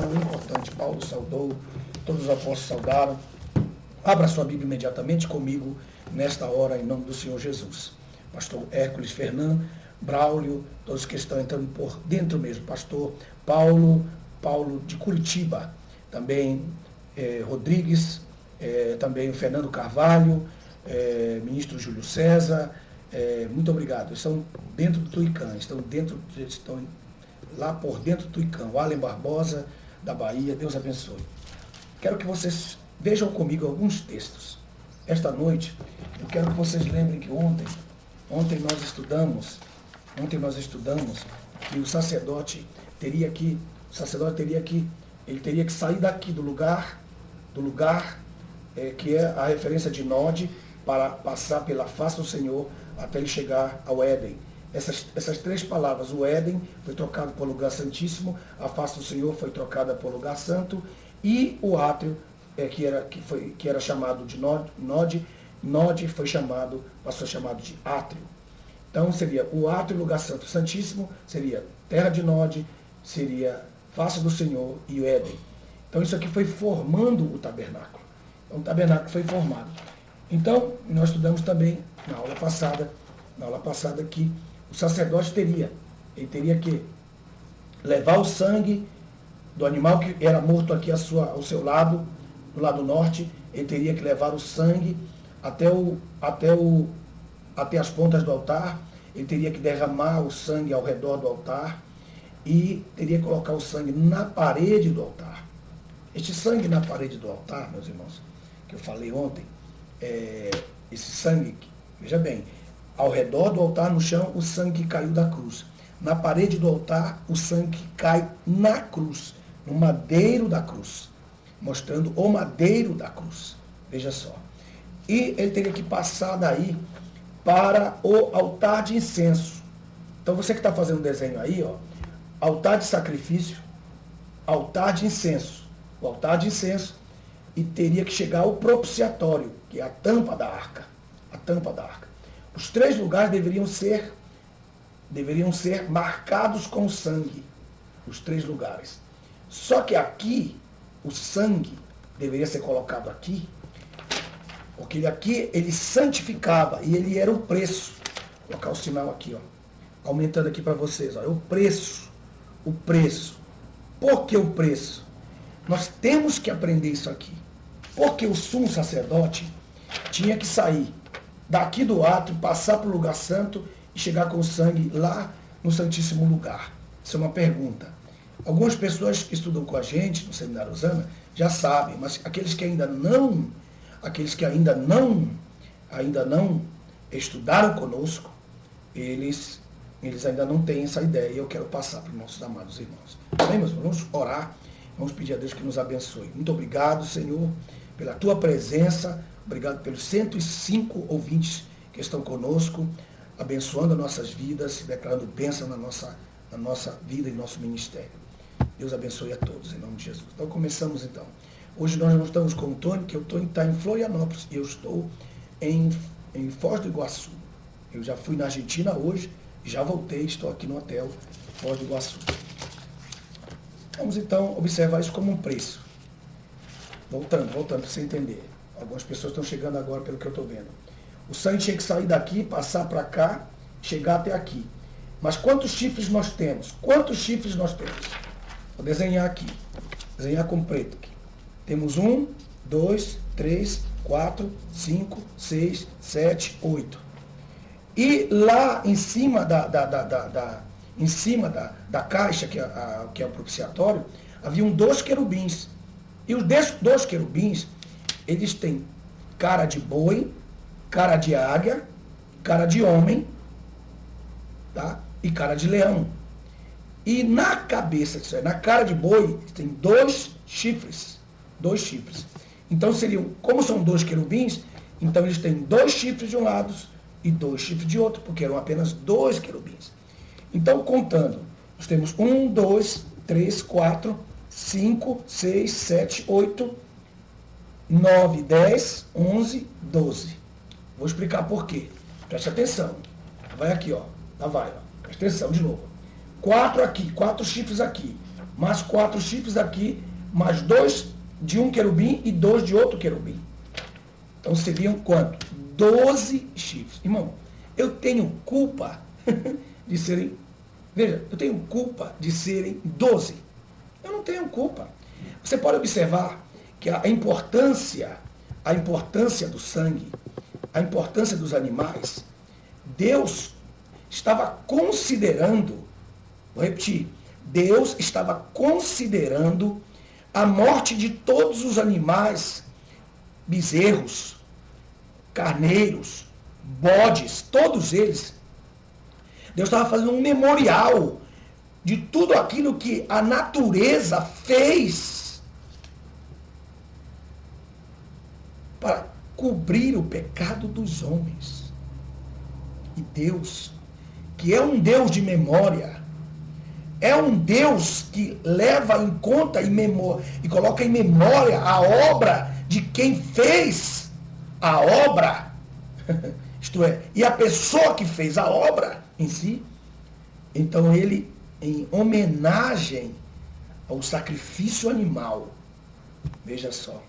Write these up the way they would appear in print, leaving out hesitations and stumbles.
Importante, Paulo saudou, todos os apóstolos saudaram. Abra sua Bíblia imediatamente comigo nesta hora, em nome do Senhor Jesus. Pastor Hércules Fernando, Braulio, todos que estão entrando por dentro mesmo. Pastor Paulo de Curitiba, também Rodrigues, também o Fernando Carvalho, ministro Júlio César, muito obrigado. Estão dentro do Tuicã, estão lá por dentro do Tuicã. O Allen Barbosa, da Bahia, Deus abençoe. Quero que vocês vejam comigo alguns textos. Esta noite, eu quero que vocês lembrem que ontem nós estudamos que o sacerdote teria que sair daqui do lugar que é a referência de Nod, para passar pela face do Senhor até ele chegar ao Éden. Essas três palavras, o Éden foi trocado por lugar santíssimo, a face do Senhor foi trocada por lugar santo, e o átrio, que era chamado de Nod passou chamado de átrio. Então seria o átrio, lugar santo santíssimo, seria terra de Nod, seria face do Senhor e o Éden. Então isso aqui foi formando o tabernáculo. Então o tabernáculo foi formado. Então nós estudamos também na aula passada que o sacerdote teria que levar o sangue do animal que era morto aqui ao seu lado, do lado norte. Ele teria que levar o sangue até as pontas do altar. Ele teria que derramar o sangue ao redor do altar e teria que colocar o sangue na parede do altar. Este sangue na parede do altar, meus irmãos, que eu falei ontem, esse sangue, veja bem, ao redor do altar, no chão, o sangue que caiu da cruz. Na parede do altar, o sangue que cai na cruz, no madeiro da cruz, mostrando o madeiro da cruz. Veja só. E ele teria que passar daí para o altar de incenso. Então você que está fazendo o desenho aí, ó, altar de sacrifício, altar de incenso. O altar de incenso, e teria que chegar ao propiciatório, que é a tampa da arca. A tampa da arca. Os três lugares deveriam ser marcados com sangue. Os três lugares. Só que aqui, o sangue deveria ser colocado aqui, porque aqui ele santificava e ele era o preço. Vou colocar o sinal aqui, ó, aumentando aqui para vocês. Ó, o preço. Por que o preço? Nós temos que aprender isso aqui. Porque o sumo sacerdote tinha que sair daqui do átrio, passar para o lugar santo e chegar com o sangue lá no Santíssimo Lugar. Isso é uma pergunta. Algumas pessoas que estudam com a gente no Seminário Osana já sabem, mas aqueles que ainda não estudaram conosco, eles ainda não têm essa ideia, e eu quero passar para os nossos amados irmãos. Amém, meus irmãos? Vamos orar, vamos pedir a Deus que nos abençoe. Muito obrigado, Senhor, pela tua presença. Obrigado pelos 105 ouvintes que estão conosco, abençoando as nossas vidas, declarando bênção na nossa vida e nosso ministério. Deus abençoe a todos, em nome de Jesus. Então, começamos então. Hoje nós não estamos com o Tony, que o Tony está em Florianópolis, e eu estou em Foz do Iguaçu. Eu já fui na Argentina hoje, já voltei, estou aqui no hotel Foz do Iguaçu. Vamos então observar isso como um preço. Voltando para você entender. Algumas pessoas estão chegando agora pelo que eu estou vendo. O sangue tinha que sair daqui, passar para cá, chegar até aqui. Mas quantos chifres nós temos? Vou desenhar aqui. Desenhar com preto aqui. Temos 1, 2, 3, 4, 5, 6, 7, 8. E lá em cima da caixa, que é o propiciatório, haviam 2 querubins. E os 2 querubins, eles têm cara de boi, cara de águia, cara de homem, tá? E cara de leão. E na cabeça, na cara de boi, tem 2 chifres. 2 chifres. Então como são 2 querubins, então eles têm 2 chifres de um lado e 2 chifres de outro, porque eram apenas 2 querubins. Então, contando, nós temos 1, 2, 3, 4, 5, 6, 7, 8, 9, 10, 11, 12. Vou explicar por quê. Preste atenção. Vai aqui, ó. Lá vai, ó. Preste atenção de novo. 4 aqui, 4 chifres aqui. mais 4 chifres aqui, mais 2 de um querubim e 2 de outro querubim. Então seriam quanto? 12 chifres. Irmão, eu tenho culpa de serem... Veja, eu tenho culpa de serem 12. Eu não tenho culpa. Você pode observar que a importância do sangue, a importância dos animais, Deus estava considerando, vou repetir, Deus estava considerando a morte de todos os animais, bezerros, carneiros, bodes, todos eles. Deus estava fazendo um memorial de tudo aquilo que a natureza fez para cobrir o pecado dos homens. E Deus, que é um Deus de memória, é um Deus que leva em conta e coloca em memória a obra de quem fez a obra, isto é, e a pessoa que fez a obra em si. Então ele, em homenagem ao sacrifício animal, veja só,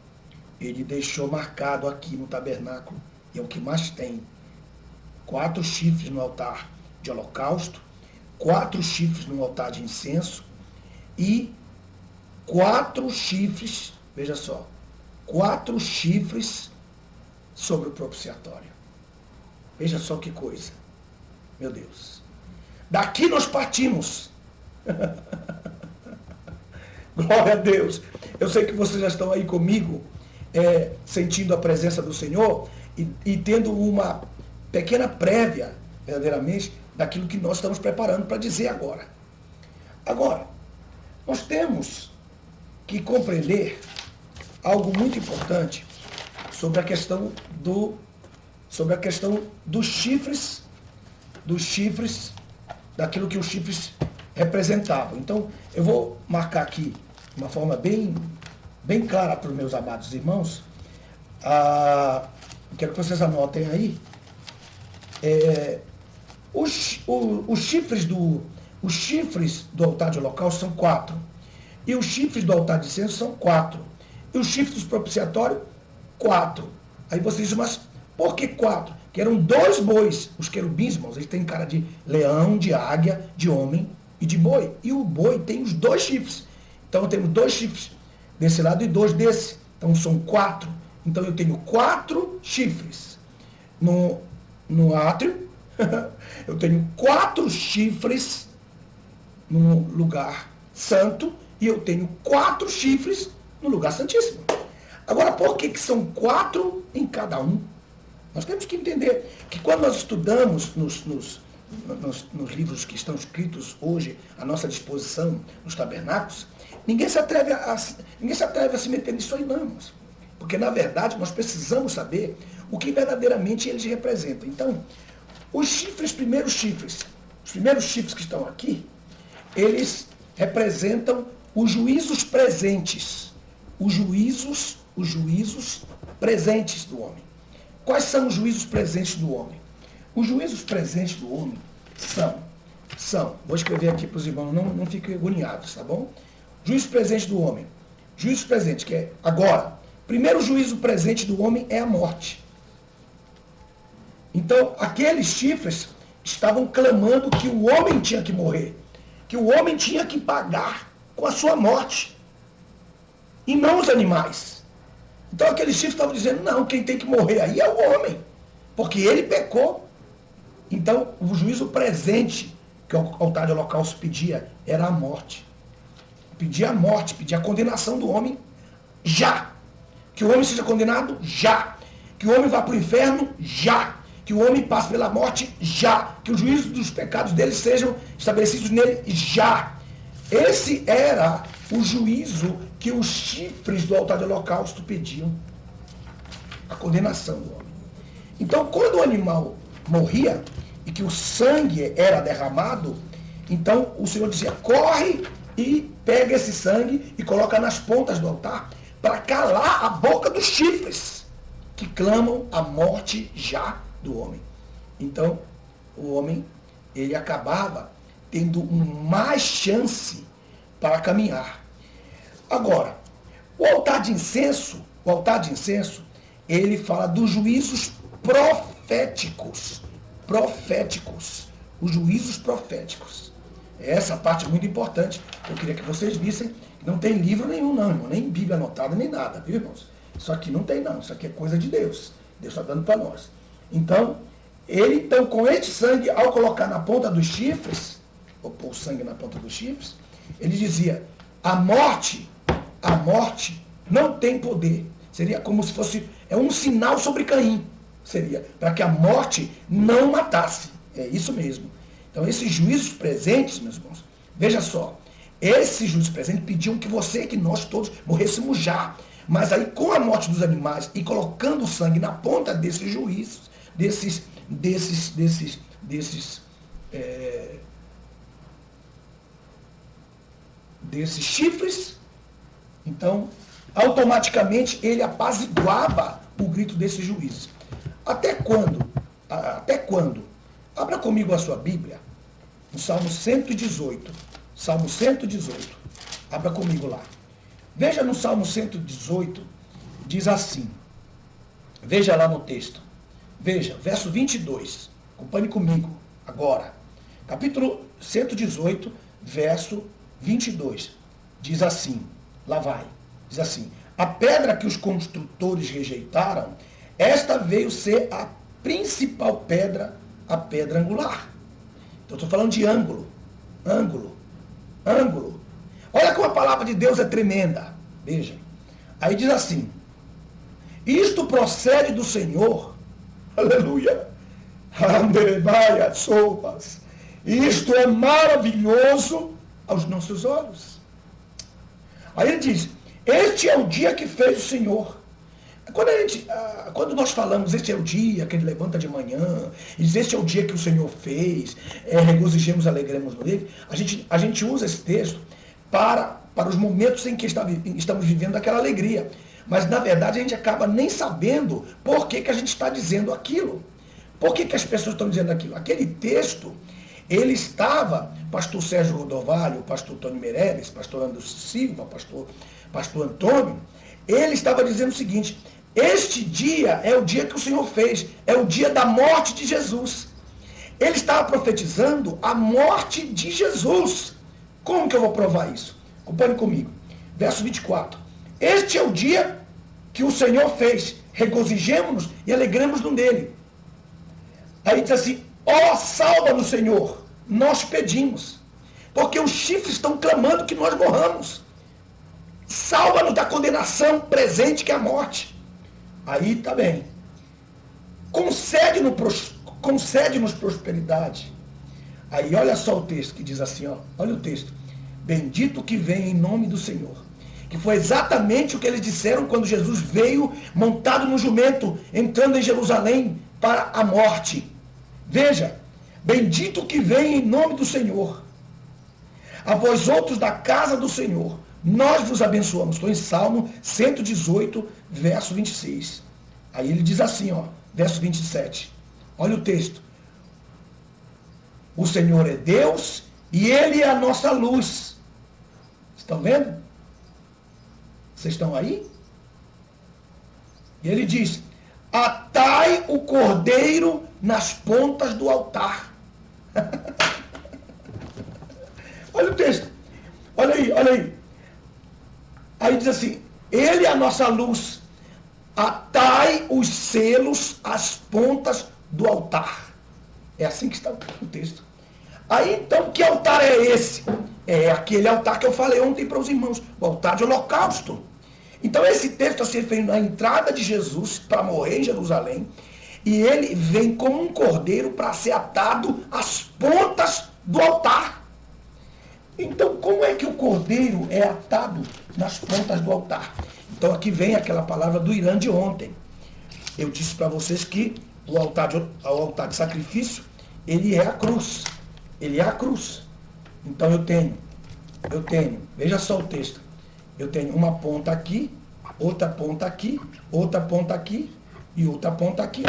ele deixou marcado aqui no tabernáculo, e é o que mais tem, 4 chifres no altar de holocausto, 4 chifres no altar de incenso e 4 chifres, veja só, 4 chifres sobre o propiciatório. Veja só que coisa, meu Deus. Daqui nós partimos. Glória a Deus. Eu sei que vocês já estão aí comigo, sentindo a presença do Senhor e tendo uma pequena prévia, verdadeiramente, daquilo que nós estamos preparando para dizer agora. Agora, nós temos que compreender algo muito importante sobre a questão dos chifres, daquilo que os chifres representavam. Então, eu vou marcar aqui de uma forma bem clara para os meus amados irmãos. Quero que vocês anotem aí. Os chifres do altar de holocausto são 4. E os chifres do altar de incenso são 4. E os chifres do propiciatório, 4. Aí vocês dizem, mas por que 4? Que eram 2 bois. Os querubins, irmãos, eles têm cara de leão, de águia, de homem e de boi. E o boi tem os 2 chifres. Então temos 2 chifres desse lado e 2 desse. Então são 4. Então eu tenho 4 chifres no átrio. Eu tenho 4 chifres no lugar santo e eu tenho 4 chifres no lugar santíssimo. Agora, por que são 4 em cada um? Nós temos que entender que quando nós estudamos nos livros que estão escritos hoje à nossa disposição, nos tabernáculos, ninguém se atreve a se meter nisso aí, não, irmãos. Porque, na verdade, nós precisamos saber o que verdadeiramente eles representam. Então, os primeiros chifres que estão aqui, eles representam os juízos presentes. Os juízos presentes do homem. Quais são os juízos presentes do homem? Os juízos presentes do homem são, vou escrever aqui para os irmãos, não fiquem agoniados, tá bom? Juízo presente do homem. Juízo presente, que é agora. Primeiro juízo presente do homem é a morte. Então, aqueles chifres estavam clamando que o homem tinha que morrer, que o homem tinha que pagar com a sua morte, e não os animais. Então, aqueles chifres estavam dizendo, não, quem tem que morrer aí é o homem, porque ele pecou. Então, o juízo presente que o altar de holocausto pedia era a morte. Pedia a morte, pedia a condenação do homem já. Que o homem seja condenado já. Que o homem vá para o inferno já. Que o homem passe pela morte já. Que o juízo dos pecados dele sejam estabelecidos nele já. Esse era o juízo que os chifres do altar de holocausto pediam. A condenação do homem. Então, quando o animal morria e que o sangue era derramado, então o Senhor dizia, corre e pega esse sangue e coloca nas pontas do altar para calar a boca dos chifres que clamam a morte já do homem. Então, o homem, ele acabava tendo mais chance para caminhar. Agora, o altar de incenso, ele fala dos juízos proféticos. Os juízos proféticos. Essa parte é muito importante. Eu queria que vocês vissem. Não tem livro nenhum, não, irmão. Nem Bíblia anotada, nem nada, viu, irmãos? Isso aqui não tem, não. Isso aqui é coisa de Deus. Deus está dando para nós. Então, com esse sangue, ao colocar na ponta dos chifres, ou pôr o sangue na ponta dos chifres, ele dizia, a morte não tem poder. Seria como se fosse, um sinal sobre Caim. Seria, para que a morte não matasse. É isso mesmo. Então, esses juízos presentes, meus irmãos, veja só, esses juízos presentes pediam que nós todos morrêssemos já. Mas aí, com a morte dos animais e colocando o sangue na ponta desses juízos, desses chifres, então, automaticamente, ele apaziguava o grito desses juízes. Até quando? Abra comigo a sua Bíblia, no Salmo 118. Salmo 118. Abra comigo lá. Veja no Salmo 118, diz assim. Veja lá no texto. Veja, verso 22. Acompanhe comigo agora. Capítulo 118, verso 22. Diz assim. Lá vai. Diz assim. A pedra que os construtores rejeitaram, esta veio ser a principal pedra, a pedra angular. Então, estou falando de ângulo. Olha como a palavra de Deus é tremenda. Veja. Aí diz assim. Isto procede do Senhor. Aleluia. Isto é maravilhoso aos nossos olhos. Aí ele diz, este é o dia que fez o Senhor. Quando nós falamos, este é o dia que ele levanta de manhã, e diz, este é o dia que o Senhor fez, regozijemos, alegremos nele, a gente usa esse texto para os momentos em que estamos vivendo aquela alegria. Mas, na verdade, a gente acaba nem sabendo por que a gente está dizendo aquilo. Por que as pessoas estão dizendo aquilo? Aquele texto, ele estava, pastor Sérgio Rodovalho, pastor Tony Meirelles, pastor Anderson Silva, pastor Antônio, ele estava dizendo o seguinte, este dia é o dia que o Senhor fez, é o dia da morte de Jesus. Ele estava profetizando a morte de Jesus. Como que eu vou provar isso? Acompanhe comigo. Verso 24. Este é o dia que o Senhor fez, regozijemo-nos e alegremos-nos nele. Aí diz assim, salva-nos, Senhor, nós pedimos, porque os chifres estão clamando que nós morramos. Salva-nos da condenação presente que é a morte. Aí está bem. Concede-nos prosperidade. Aí olha só o texto que diz assim, olha o texto. Bendito que vem em nome do Senhor. Que foi exatamente o que eles disseram quando Jesus veio montado no jumento, entrando em Jerusalém para a morte. Veja, bendito que vem em nome do Senhor. A vós outros da casa do Senhor, nós vos abençoamos. Estou em Salmo 118, verso 26. Aí ele diz assim, verso 27. Olha o texto. O Senhor é Deus e Ele é a nossa luz. Estão vendo? Vocês estão aí? E ele diz, atai o cordeiro nas pontas do altar. Olha o texto. Olha aí. Aí diz assim, ele é a nossa luz. Atai os selos às pontas do altar. É assim que está o texto. Aí então, que altar é esse? É aquele altar que eu falei ontem para os irmãos, o altar de holocausto. Então esse texto está se referindo à entrada de Jesus para morrer em Jerusalém, e ele vem como um cordeiro para ser atado às pontas do altar. Então como é que o cordeiro é atado nas pontas do altar? Então aqui vem aquela palavra do Irã de ontem. Eu disse para vocês que o altar de sacrifício, ele é a cruz. Ele é a cruz. Então eu tenho, veja só o texto. Eu tenho uma ponta aqui, outra ponta aqui, outra ponta aqui e outra ponta aqui.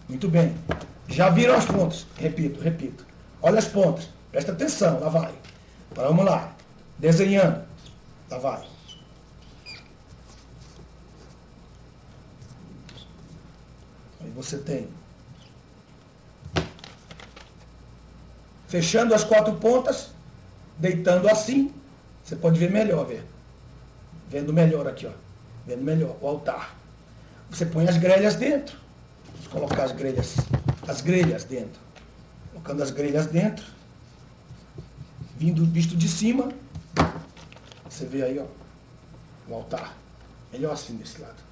Muito bem. Já viram as pontas? Repito. Olha as pontas. Presta atenção, lá vai. Então, vamos lá. Desenhando. Lá vai. Aí você tem. Fechando as 4 pontas, deitando assim, você pode ver melhor, ver. Vendo melhor aqui, ó. Vendo melhor, o altar. Você põe as grelhas dentro. Vamos colocar as grelhas dentro. Colocando as grelhas dentro. Visto de cima. Você vê aí, ó. O altar. Melhor assim desse lado.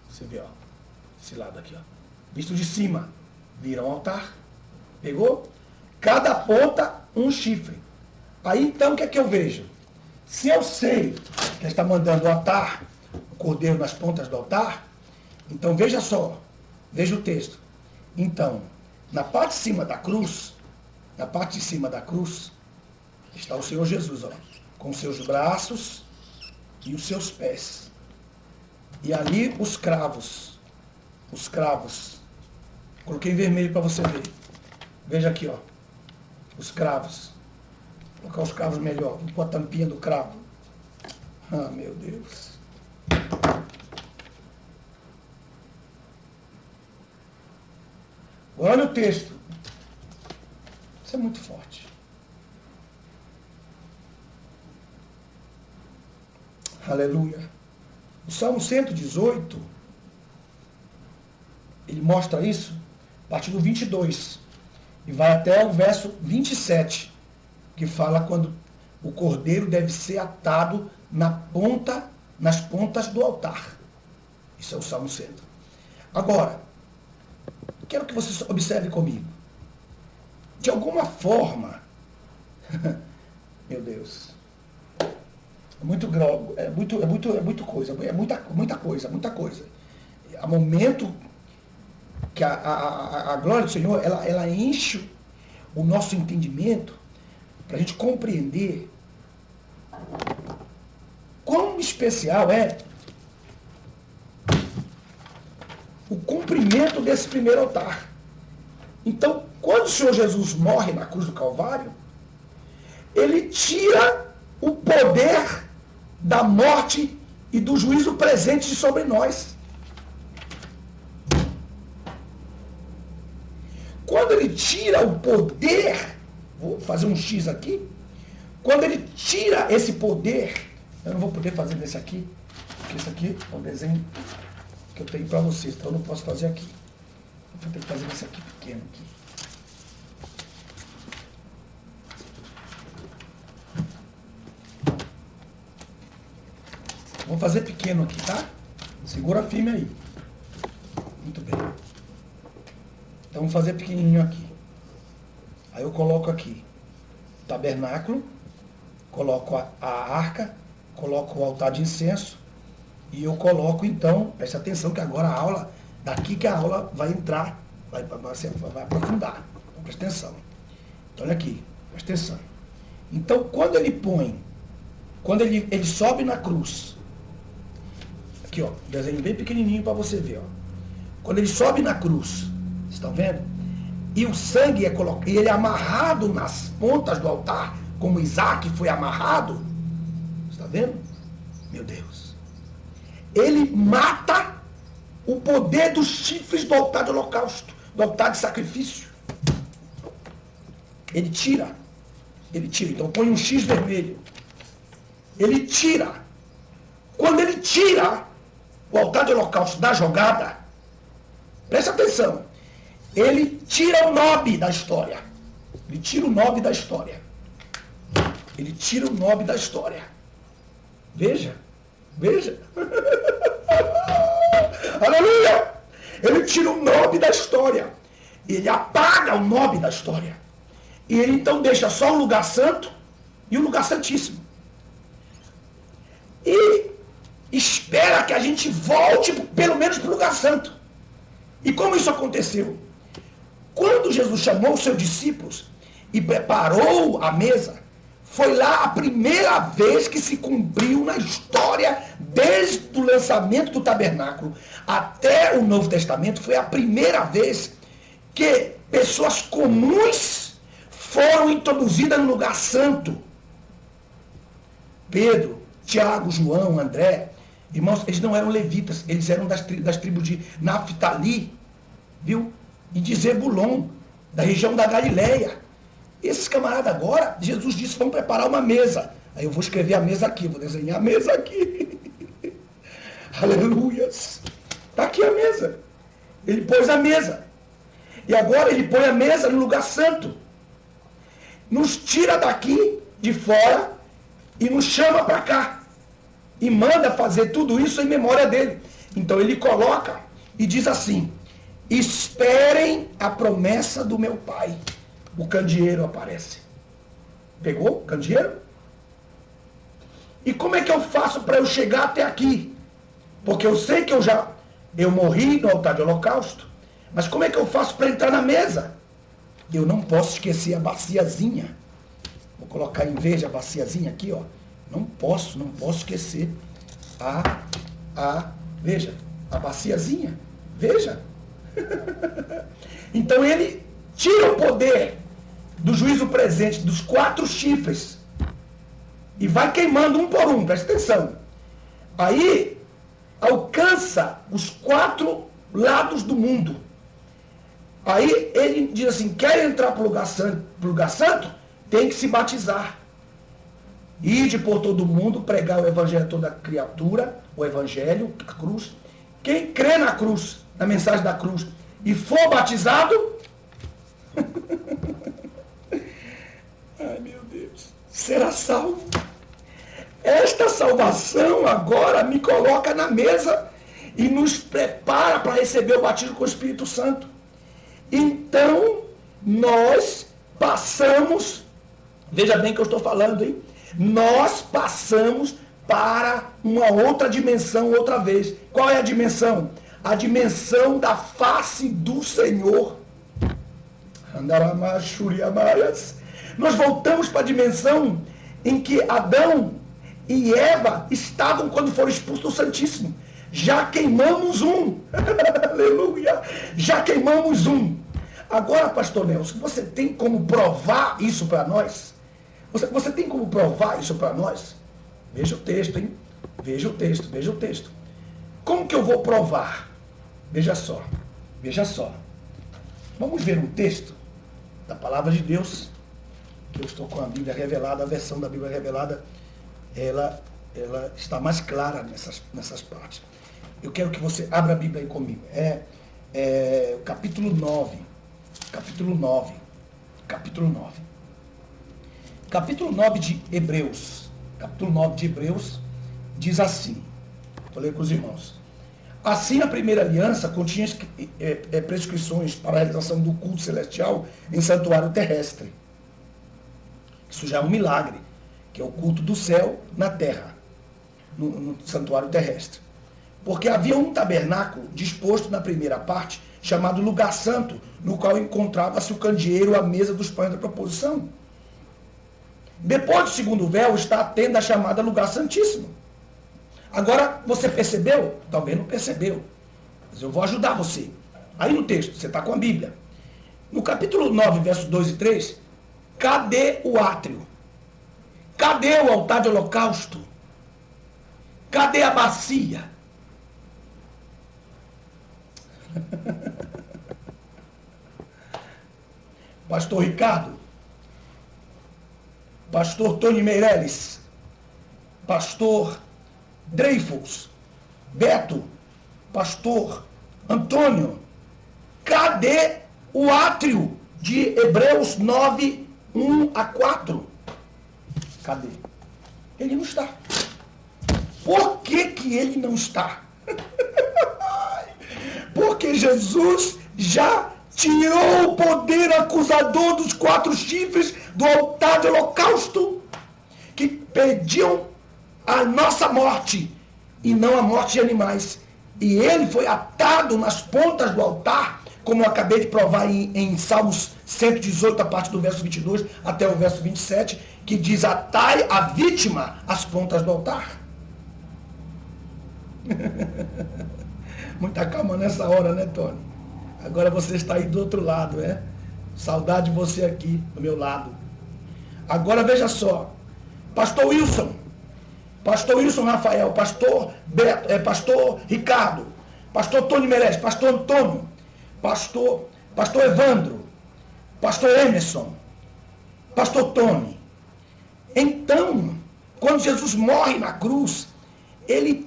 Você vê, ó. Esse lado aqui, ó. Visto de cima. Vira um altar. Pegou? Cada ponta, um chifre. Aí, então, o que é que eu vejo? Se eu sei que ele está mandando o altar, o cordeiro nas pontas do altar, então veja só, veja o texto. Então, na parte de cima da cruz, está o Senhor Jesus, ó, com seus braços e os seus pés. E ali os cravos. Coloquei em vermelho para você ver. Veja aqui, ó. Os cravos. Vou colocar os cravos melhor. Vou pôr a tampinha do cravo. Ah, meu Deus. Olha o texto. Isso é muito forte. Aleluia. O Salmo 118, ele mostra isso a partir do 22. E vai até o verso 27, que fala quando o cordeiro deve ser atado nas pontas do altar. Isso é o Salmo 100. Agora, quero que você observe comigo. De alguma forma, meu Deus, é muita coisa. Há momento que a glória do Senhor, ela enche o nosso entendimento para a gente compreender quão especial é o cumprimento desse primeiro altar. Então, quando o Senhor Jesus morre na cruz do Calvário, ele tira o poder da morte e do juízo presente sobre nós. Quando ele tira o poder, vou fazer um X aqui, quando ele tira esse poder, eu não vou poder fazer nesse aqui, porque esse aqui é um desenho que eu tenho para vocês, então eu não posso fazer aqui. Eu vou ter que fazer esse aqui pequeno aqui. Vou fazer pequeno aqui, tá? Segura firme aí. Muito bem. Então, vamos fazer pequenininho aqui. Aí eu coloco aqui o tabernáculo, coloco a arca, coloco o altar de incenso e eu coloco, então, presta atenção que agora a aula, daqui que a aula vai entrar, vai aprofundar. Então, presta atenção. Então, olha aqui, presta atenção. Então, quando ele sobe na cruz, aqui, ó, desenho bem pequenininho para você ver, ó. Quando ele sobe na cruz, estão vendo? E o sangue é colocado, e ele é amarrado nas pontas do altar, como Isaac foi amarrado. Está vendo? Meu Deus. Ele mata o poder dos chifres do altar de holocausto, do altar de sacrifício. Ele tira. Então põe um X vermelho. Ele tira. Quando ele tira o altar de holocausto da jogada, presta atenção. Ele tira o nome da história. Ele tira o nome da história. Veja. Aleluia! Ele tira o nome da história. Ele apaga o nome da história. E ele então deixa só o lugar santo e o lugar santíssimo. E espera que a gente volte pelo menos para o lugar santo. E como isso aconteceu? Quando Jesus chamou os seus discípulos e preparou a mesa, foi lá a primeira vez que se cumpriu na história, desde o lançamento do tabernáculo até o Novo Testamento, foi a primeira vez que pessoas comuns foram introduzidas no lugar santo. Pedro, Tiago, João, André, irmãos, eles não eram levitas, eles eram das tribos de Naftali, viu? E de Zebulon, da região da Galileia. Esses camaradas agora, Jesus disse, vamos preparar uma mesa. Aí eu vou escrever a mesa aqui, vou desenhar a mesa aqui. Aleluias. Está aqui a mesa. Ele pôs a mesa. E agora ele põe a mesa no lugar santo. Nos tira daqui, de fora, e nos chama para cá. E manda fazer tudo isso em memória dele. Então ele coloca e diz assim, esperem a promessa do meu Pai. O candeeiro aparece. Pegou o candeeiro? E como é que eu faço para eu chegar até aqui? Porque eu sei que eu morri no altar de holocausto. Mas como é que eu faço para entrar na mesa? Eu não posso esquecer a baciazinha. Vou colocar em vez a baciazinha aqui, ó. Não posso esquecer veja, a baciazinha. Veja. Então ele tira o poder do juízo presente dos 4 chifres e vai queimando um por um, presta atenção. Aí alcança os 4 lados do mundo. Aí ele diz assim, quer entrar para o lugar santo, tem que se batizar. Ide por todo mundo, pregar o evangelho a toda criatura, o evangelho, a cruz. Quem crê na cruz, na mensagem da cruz, e for batizado, ai meu Deus, será salvo. Esta salvação agora me coloca na mesa e nos prepara para receber o batismo com o Espírito Santo. Então, nós passamos, veja bem o que eu estou falando, hein? Nós passamos para uma outra dimensão outra vez. Qual é a dimensão? A dimensão da face do Senhor. Nós voltamos para a dimensão em que Adão e Eva estavam quando foram expulsos do Santíssimo. Já queimamos um. Aleluia. Já queimamos um. Agora, pastor Nelson, você tem como provar isso para nós? Você tem como provar isso para nós? Veja o texto, hein? Veja o texto, veja o texto. Como que eu vou provar? Veja só, veja só. Vamos ver um texto da palavra de Deus, que eu estou com a Bíblia revelada, a versão da Bíblia revelada, ela está mais clara nessas partes. Eu quero que você abra a Bíblia aí comigo. Capítulo 9. Capítulo 9. Capítulo 9. Capítulo 9 de Hebreus. Capítulo 9 de Hebreus diz assim. Vou ler com os irmãos. Assim, a primeira aliança continha prescrições para a realização do culto celestial em santuário terrestre. Isso já é um milagre, que é o culto do céu na terra, no santuário terrestre. Porque havia um tabernáculo disposto na primeira parte, chamado lugar santo, no qual encontrava-se o candeeiro, a mesa dos pães da proposição. Depois do segundo véu está a tenda chamada lugar santíssimo. Agora, você percebeu? Talvez não percebeu, mas eu vou ajudar você. Aí no texto, você está com a Bíblia. No capítulo 9, versos 2 e 3, cadê o átrio? Cadê o altar de holocausto? Cadê a bacia? Pastor Ricardo, Pastor Tony Meirelles, Pastor Dreyfus, Beto, Pastor Antônio, cadê o átrio de Hebreus 9, 1 a 4? Cadê? Ele não está. Por que que ele não está? Porque Jesus já tirou o poder acusador dos 4 chifres do altar de holocausto, que pediam a nossa morte e não a morte de animais. E ele foi atado nas pontas do altar, como eu acabei de provar em Salmos 118, a parte do verso 22 até o verso 27, que diz: atai a vítima às pontas do altar. Muita calma nessa hora, né, Tony? Agora você está aí do outro lado, né? Saudade de você aqui do meu lado. Agora veja só. Pastor Wilson Rafael, pastor Beto, pastor Ricardo, pastor Tony Meirelles, pastor Antônio, pastor Evandro, pastor Emerson, pastor Tony. Então, quando Jesus morre na cruz, ele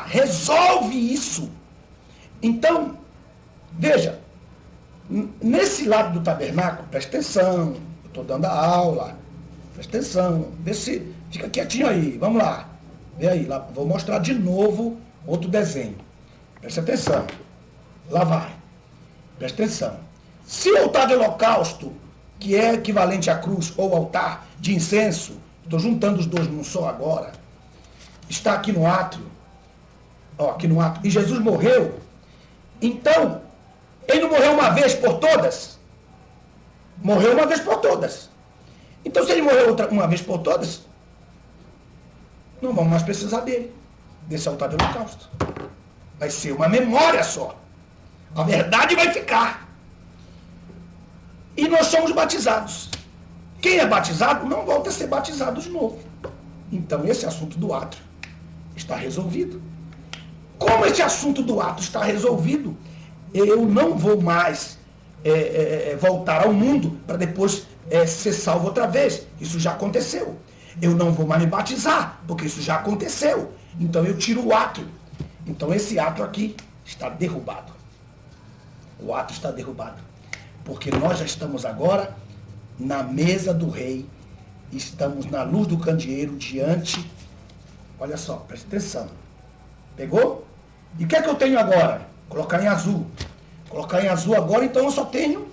resolve isso. Então, veja, nesse lado do tabernáculo, presta atenção, eu estou dando a aula, presta atenção, fica quietinho aí, vamos lá, vê aí, lá, vou mostrar de novo outro desenho, presta atenção, lá vai, presta atenção. Se o altar de holocausto, que é equivalente à cruz, ou altar de incenso, estou juntando os dois num só agora, está aqui no átrio, e Jesus morreu, então, ele não morreu uma vez por todas? Morreu uma vez por todas. Então, se ele morreu uma vez por todas, não vamos mais precisar desse altar de holocausto. Vai ser uma memória só. A verdade vai ficar. E nós somos batizados. Quem é batizado não volta a ser batizado de novo. Então, esse assunto do átrio está resolvido. Como esse assunto do átrio está resolvido, eu não vou mais voltar ao mundo para depois ser salvo outra vez. Isso já aconteceu. Eu não vou mais me batizar, porque isso já aconteceu. Então eu tiro o átrio. Então esse átrio aqui está derrubado. O átrio está derrubado. Porque nós já estamos agora na mesa do rei. Estamos na luz do candeeiro diante. Olha só, presta atenção. Pegou? E o que é que eu tenho agora? Colocar em azul. Colocar em azul agora, então eu só tenho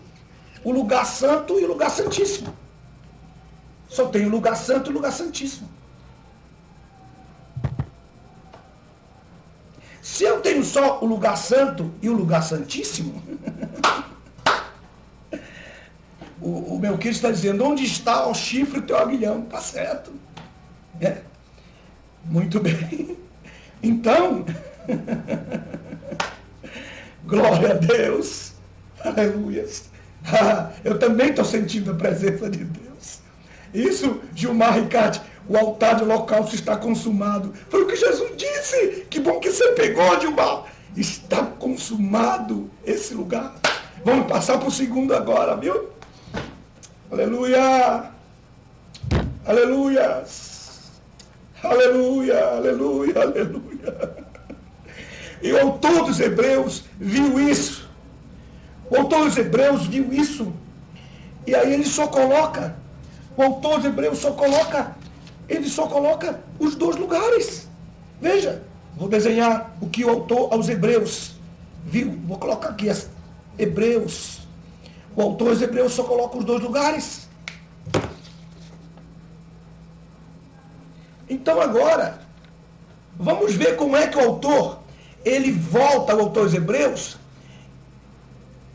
o lugar santo e o lugar santíssimo. Só tenho o lugar santo e o lugar santíssimo. Se eu tenho só o lugar santo e o lugar santíssimo, o meu querido está dizendo, onde está o chifre o teu aguilhão? Tá certo. Muito bem. Então... Glória a Deus. Aleluias. Eu também estou sentindo a presença de Deus. Isso, Gilmar Ricardo, o altar de holocausto está consumado. Foi o que Jesus disse. Que bom que você pegou, Gilmar. Está consumado esse lugar. Vamos passar para o segundo agora, viu? Aleluia. Aleluias. Aleluia, aleluia, aleluia. E o autor dos Hebreus viu isso. O autor dos Hebreus viu isso. E aí ele só coloca, o autor dos Hebreus ele só coloca os dois lugares. Veja, vou desenhar o que o autor aos Hebreus viu. Vou colocar aqui as Hebreus. O autor aos Hebreus só coloca os dois lugares. Então agora, vamos ver como é que o autor... ele volta ao autor dos Hebreus,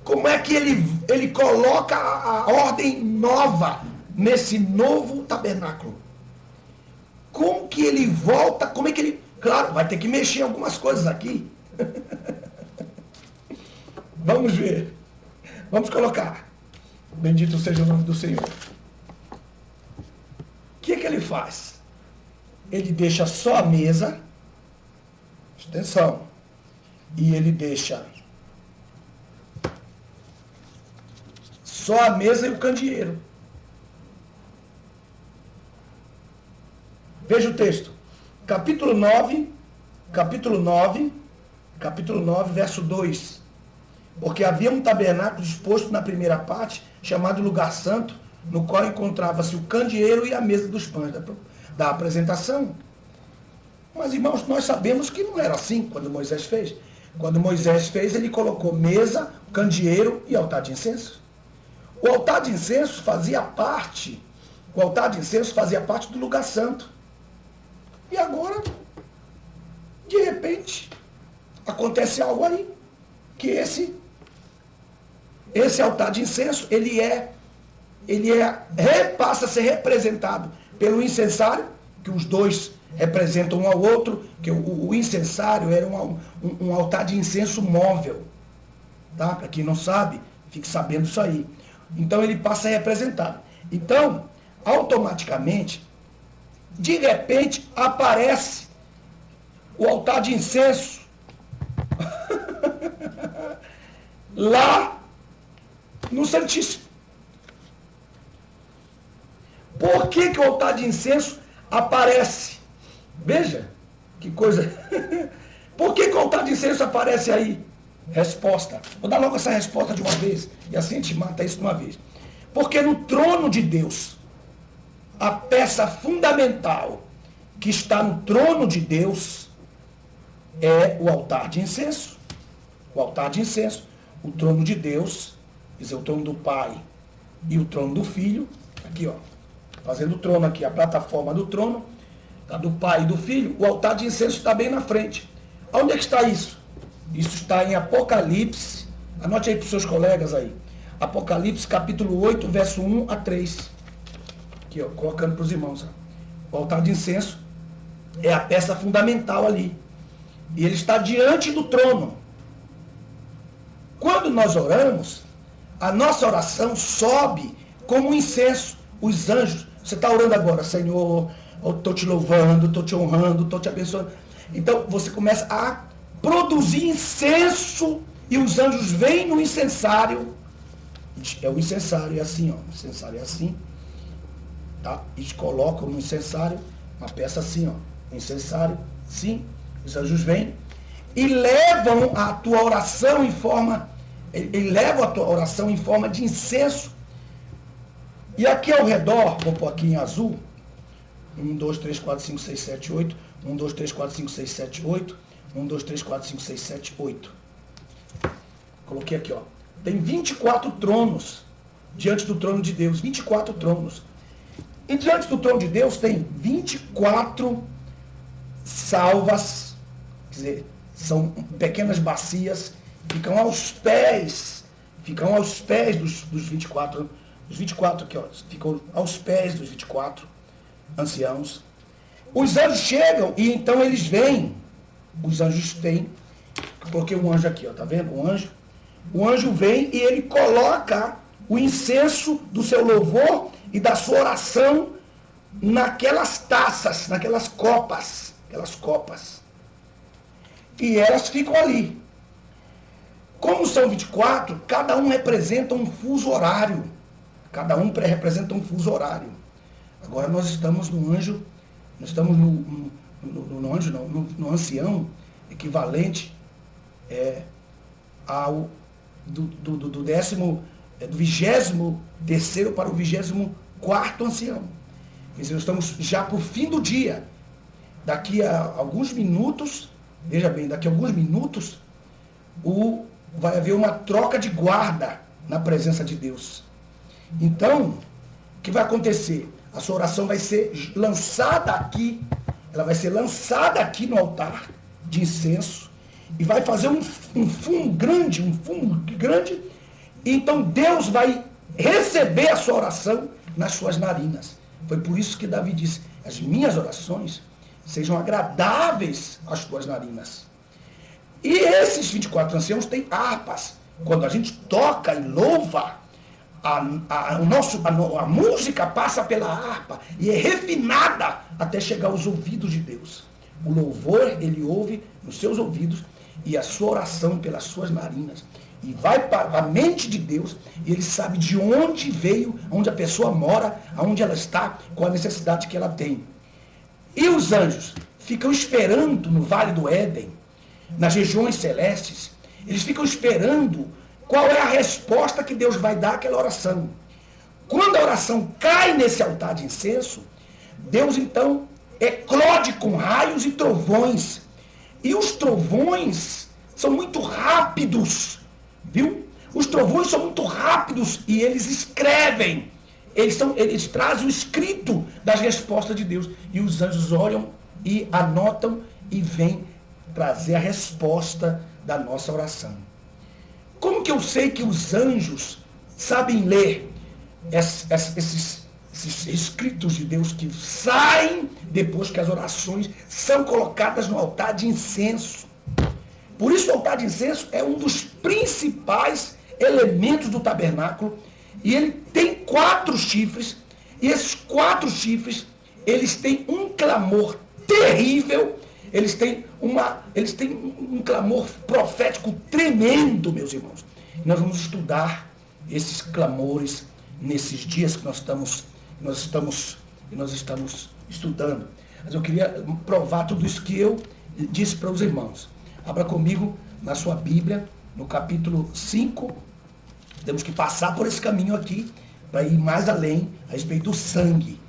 como é que ele coloca a ordem nova nesse novo tabernáculo. Como que ele volta, como é que ele... Claro, vai ter que mexer algumas coisas aqui. Vamos ver. Vamos colocar. Bendito seja o nome do Senhor. O que ele faz? Ele deixa só a mesa. Atenção. E ele deixa só a mesa e o candeeiro. Veja o texto. Capítulo 9, verso 2. Porque havia um tabernáculo disposto na primeira parte, chamado Lugar Santo, no qual encontrava-se o candeeiro e a mesa dos pães da apresentação. Mas, irmãos, nós sabemos que não era assim quando Moisés fez. Quando Moisés fez, ele colocou mesa, candeeiro e altar de incenso. O altar de incenso fazia parte do lugar santo. E agora, de repente, acontece algo aí. Que esse altar de incenso, ele passa a ser representado pelo incensário, que os dois representam um ao outro, que o incensário era um altar de incenso móvel. Tá? Para quem não sabe, fique sabendo isso aí. Então ele passa a representar. Então, automaticamente, de repente, aparece o altar de incenso lá no Santíssimo. Por que que o altar de incenso aparece? Veja, que coisa. Por que que o altar de incenso aparece aí? Resposta. Vou dar logo essa resposta de uma vez, e assim a gente mata isso de uma vez. Porque no trono de Deus, a peça fundamental que está no trono de Deus é o altar de incenso. O altar de incenso. O trono de Deus, quer dizer, o trono do Pai e o trono do Filho. Aqui, ó. Fazendo o trono aqui, a plataforma do trono, tá, do Pai e do Filho. O altar de incenso está bem na frente. Onde é que está isso? Isso está em Apocalipse. Anote aí para os seus colegas aí. Apocalipse capítulo 8, verso 1 a 3. Aqui, ó, colocando para os irmãos. Ó. O altar de incenso é a peça fundamental ali. E ele está diante do trono. Quando nós oramos, a nossa oração sobe como um incenso. Os anjos, você está orando agora, Senhor, eu estou te louvando, estou te honrando, estou te abençoando. Então você começa a produzir incenso e os anjos vêm no incensário. É o incensário, é assim, ó. O incensário é assim. Tá? Eles colocam no incensário uma peça assim, ó. O incensário, sim. Os anjos vêm e levam a tua oração em forma. Ele leva a tua oração em forma de incenso. E aqui ao redor, vou pôr aqui em azul. 1, 2, 3, 4, 5, 6, 7, 8. 1, 2, 3, 4, 5, 6, 7, 8. 1, 2, 3, 4, 5, 6, 7, 8. Coloquei aqui, ó. Tem 24 tronos diante do trono de Deus. 24 tronos. E diante do trono de Deus tem 24 salvas. Quer dizer, são pequenas bacias. Ficam aos pés dos 24. Os 24 aqui, ó. Ficam aos pés dos 24 anciãos. Os anjos chegam e então eles vêm. Os anjos têm. Coloquei um anjo aqui, ó. Tá vendo? Um anjo. O anjo vem e ele coloca o incenso do seu louvor e da sua oração naquelas taças, naquelas copas. Aquelas copas. E elas ficam ali. Como são 24, cada um representa um fuso horário. Cada um representa um fuso horário. Agora nós estamos no anjo, nós estamos no anjo não, no ancião, equivalente ao do 23º para o 24º ancião. Quer dizer, nós estamos já para o fim do dia. Daqui a alguns minutos, veja bem, daqui a alguns minutos, vai haver uma troca de guarda na presença de Deus. Então, o que vai acontecer? A sua oração vai ser lançada aqui, ela vai ser lançada aqui no altar de incenso e vai fazer um fumo grande, e então Deus vai receber a sua oração nas suas narinas. Foi por isso que Davi disse, as minhas orações sejam agradáveis às tuas narinas. E esses 24 anciãos têm harpas. Quando a gente toca e louva, a música passa pela harpa e é refinada até chegar aos ouvidos de Deus. O louvor, ele ouve nos seus ouvidos e a sua oração pelas suas narinas. E vai para a mente de Deus e ele sabe de onde veio, onde a pessoa mora, aonde ela está, qual a necessidade que ela tem. E os anjos ficam esperando no Vale do Éden, nas regiões celestes, eles ficam esperando qual é a resposta que Deus vai dar àquela oração. Quando a oração cai nesse altar de incenso, Deus então eclode com raios e trovões. E os trovões são muito rápidos, viu? Os trovões são muito rápidos e eles escrevem. Eles trazem o escrito das respostas de Deus. E os anjos olham e anotam e vêm trazer a resposta da nossa oração. Como que eu sei que os anjos sabem ler esses escritos de Deus que saem depois que as orações são colocadas no altar de incenso? Por isso o altar de incenso é um dos principais elementos do tabernáculo E ele tem 4 chifres, e esses 4 chifres, eles têm um clamor terrível, eles têm um clamor profético tremendo, meus irmãos. E nós vamos estudar esses clamores nesses dias que nós estamos estudando. Mas eu queria provar tudo isso que eu disse para os irmãos. Abra comigo na sua Bíblia, no capítulo 5. Temos que passar por esse caminho aqui para ir mais além a respeito do sangue.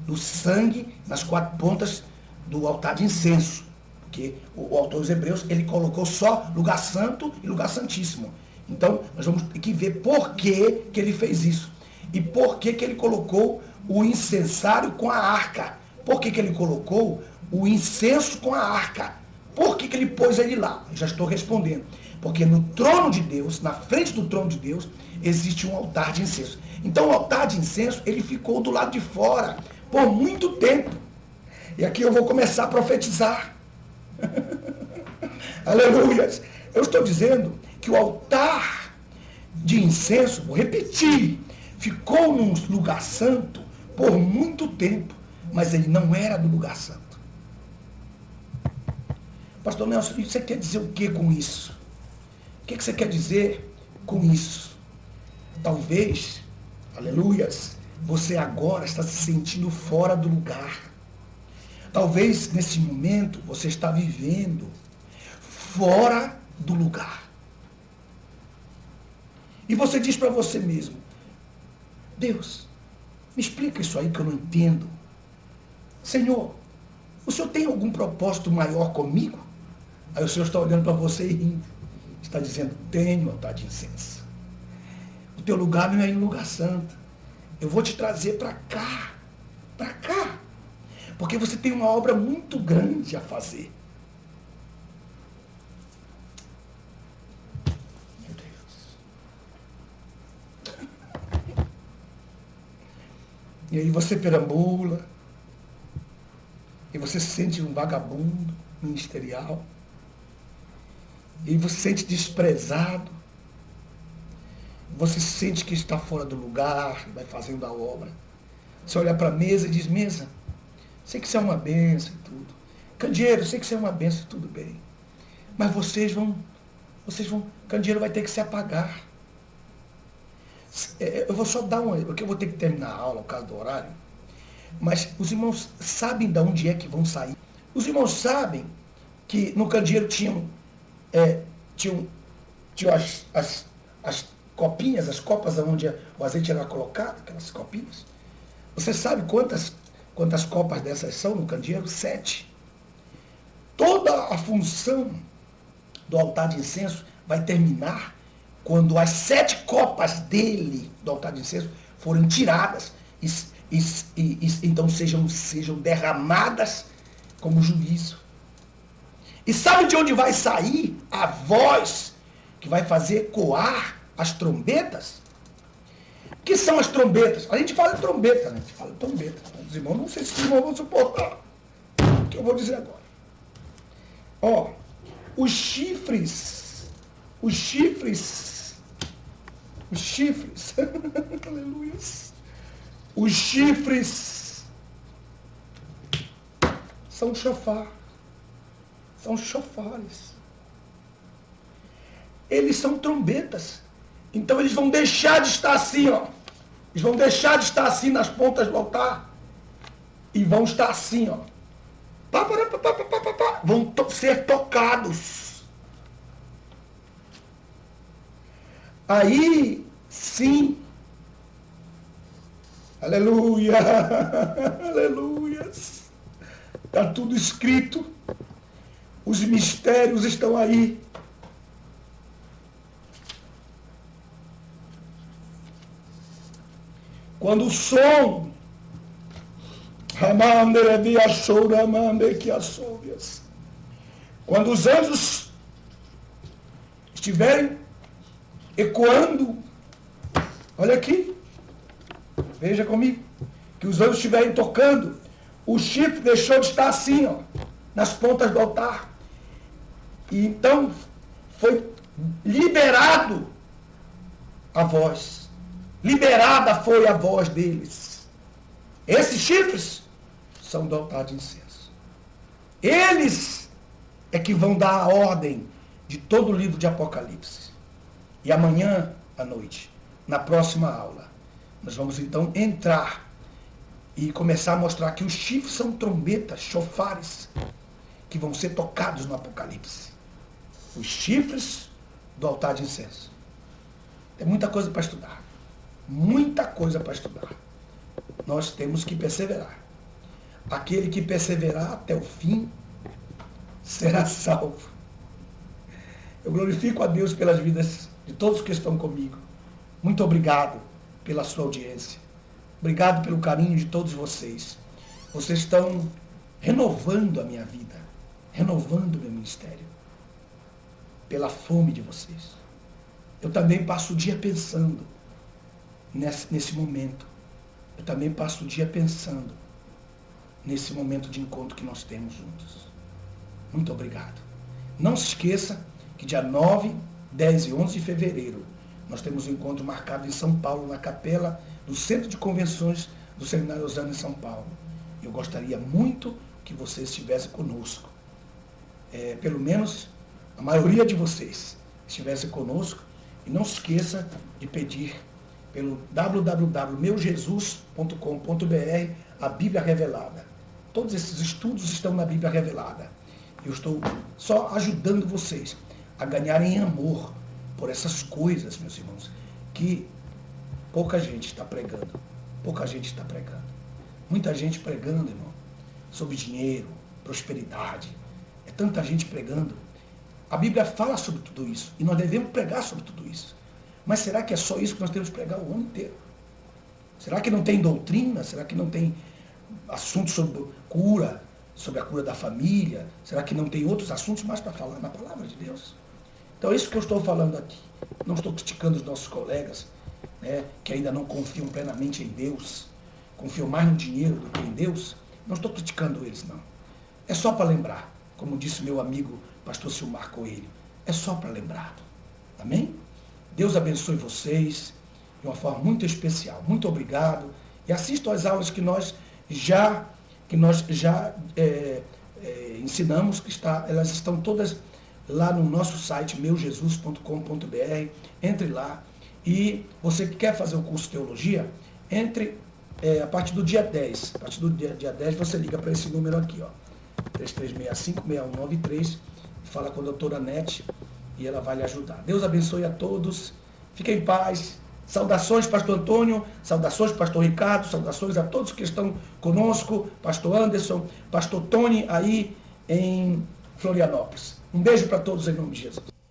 Do sangue nas 4 pontas do altar de incenso. Porque o autor dos Hebreus, ele colocou só lugar santo e lugar santíssimo. Então, nós vamos ter que ver por que ele fez isso. E por que ele colocou o incensário com a arca. Por que ele colocou o incenso com a arca. Por que ele pôs ele lá? Eu já estou respondendo. Porque no trono de Deus, na frente do trono de Deus, existe um altar de incenso. Então o altar de incenso, ele ficou do lado de fora por muito tempo. E aqui eu vou começar a profetizar. Aleluia! Eu estou dizendo que o altar de incenso, vou repetir, ficou num lugar santo por muito tempo, mas ele não era do lugar santo. Pastor Nelson, você quer dizer o que com isso? O que você quer dizer com isso? Talvez, aleluias, você agora está se sentindo fora do lugar. Talvez nesse momento você está vivendo fora do lugar. E você diz para você mesmo, Deus, me explica isso aí que eu não entendo. Senhor, o Senhor tem algum propósito maior comigo? Aí o Senhor está olhando para você e rindo. Está dizendo, tenho altar de incenso. O teu lugar não é em lugar santo. Eu vou te trazer para cá. Para cá. Porque você tem uma obra muito grande a fazer. Meu Deus. E aí você perambula. E você se sente um vagabundo ministerial. E você se sente desprezado. Você se sente que está fora do lugar, vai fazendo a obra. Você olha para a mesa e diz, mesa, sei que isso é uma benção e tudo. Candeeiro, sei que isso é uma benção e tudo bem. Mas vocês vão, candeeiro vai ter que se apagar. Eu vou só dar porque eu vou ter que terminar a aula por causa do horário. Mas os irmãos sabem de onde é que vão sair. Os irmãos sabem que no candeeiro tinham as copinhas, as copas onde o azeite era colocado, aquelas copinhas. Você sabe quantas copas dessas são no candeeiro? 7. Toda a função do altar de incenso vai terminar quando as 7 copas dele, do altar de incenso, forem tiradas e então sejam derramadas como juízo. E sabe de onde vai sair a voz que vai fazer ecoar as trombetas? O que são as trombetas? A gente fala de trombeta, né? A gente fala de trombeta. Os irmãos, não sei se os irmãos vão suportar o que eu vou dizer agora. Ó, os chifres, aleluia, os chifres são chofar. São chofares. Eles são trombetas. Então eles vão deixar de estar assim, ó. Eles vão deixar de estar assim nas pontas do altar. E vão estar assim, ó. Vão ser tocados. Aí, sim. Aleluia. Aleluias. Está tudo escrito. Os mistérios estão aí. Quando o som, quando os anjos estiverem ecoando, olha aqui, veja comigo, que os anjos estiverem tocando, o chifre deixou de estar assim, ó, nas pontas do altar. E então foi liberado a voz. liberada foi a voz deles. Esses chifres são do altar de incenso. Eles é que vão dar a ordem de todo o livro de Apocalipse. E amanhã à noite, na próxima aula, nós vamos então entrar e começar a mostrar que os chifres são trombetas, chofares, que vão ser tocados no Apocalipse. Os chifres do altar de incenso. Tem muita coisa para estudar. Muita coisa para estudar. Nós temos que perseverar. Aquele que perseverar até o fim será salvo. Eu glorifico a Deus pelas vidas de todos que estão comigo. Muito obrigado pela sua audiência. Obrigado pelo carinho de todos vocês. Vocês estão renovando a minha vida, renovando o meu ministério, pela fome de vocês. Eu também passo o dia pensando nesse momento. Eu também passo o dia pensando nesse momento de encontro que nós temos juntos. Muito obrigado. Não se esqueça que dia 9, 10 e 11 de fevereiro nós temos um encontro marcado em São Paulo, na capela do Centro de Convenções do Seminário Osana em São Paulo. Eu gostaria muito que você estivesse conosco. Pelo menos a maioria de vocês estivesse conosco. E não se esqueça de pedir pelo www.meujesus.com.br a Bíblia Revelada. Todos esses estudos estão na Bíblia Revelada. Eu estou só ajudando vocês a ganharem amor por essas coisas, meus irmãos, que pouca gente está pregando. Pouca gente está pregando. Muita gente pregando, irmão, sobre dinheiro, prosperidade. É tanta gente pregando. A Bíblia fala sobre tudo isso. E nós devemos pregar sobre tudo isso. Mas será que é só isso que nós temos que pregar o ano inteiro? Será que não tem doutrina? Será que não tem assuntos sobre cura? Sobre a cura da família? Será que não tem outros assuntos mais para falar na palavra de Deus? Então é isso que eu estou falando aqui. Não estou criticando os nossos colegas, né, que ainda não confiam plenamente em Deus, confiam mais no dinheiro do que em Deus. Não estou criticando eles, não. É só para lembrar, como disse meu amigo pastor Silmar Coelho, é só para lembrar. Amém? Deus abençoe vocês de uma forma muito especial. Muito obrigado. E assistam às aulas que nós já ensinamos, elas estão todas lá no nosso site, meujesus.com.br. Entre lá. E você que quer fazer o curso de teologia, entre a partir do dia 10. A partir do dia 10 você liga para esse número aqui, ó, 3365-6193, e fala com a doutora Nete e ela vai lhe ajudar. Deus abençoe a todos. Fiquem em paz. Saudações, pastor Antônio, saudações, pastor Ricardo, saudações a todos que estão conosco, pastor Anderson, pastor Tony aí em Florianópolis. Um beijo para todos em nome de Jesus.